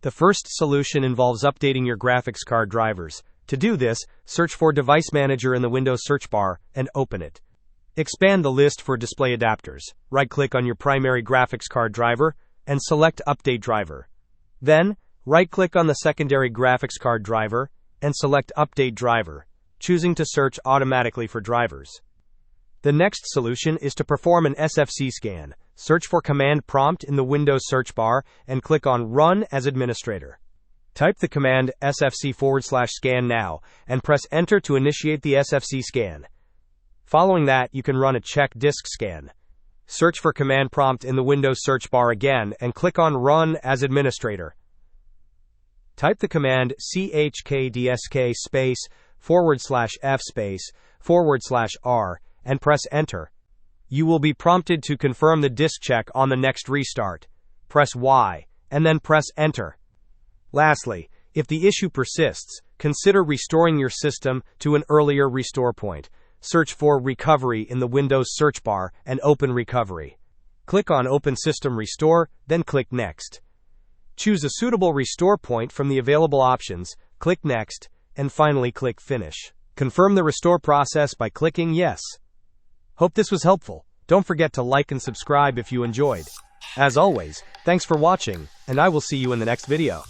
The first solution involves updating your graphics card drivers. To do this, search for Device Manager in the Windows search bar and open it. Expand the list for display adapters. Right-click on your primary graphics card driver and select Update Driver. Then, right-click on the secondary graphics card driver and select Update Driver, choosing to search automatically for drivers. The next solution is to perform an SFC scan. Search for Command Prompt in the Windows search bar and click on Run as Administrator. Type the command sfc/scan now and press Enter to initiate the SFC scan. Following that, you can run a chkdsk scan. Search for Command Prompt in the Windows search bar again and click on Run as Administrator. Type the command chkdsk /f/r and press Enter. You will be prompted to confirm the disk check on the next restart. Press Y, and then press Enter. Lastly, if the issue persists, consider restoring your system to an earlier restore point. Search for Recovery in the Windows search bar and open Recovery. Click on Open System Restore, then click Next. Choose a suitable restore point from the available options, click Next, and finally click Finish. Confirm the restore process by clicking Yes. Hope this was helpful. Don't forget to like and subscribe if you enjoyed. As always, thanks for watching, and I will see you in the next video.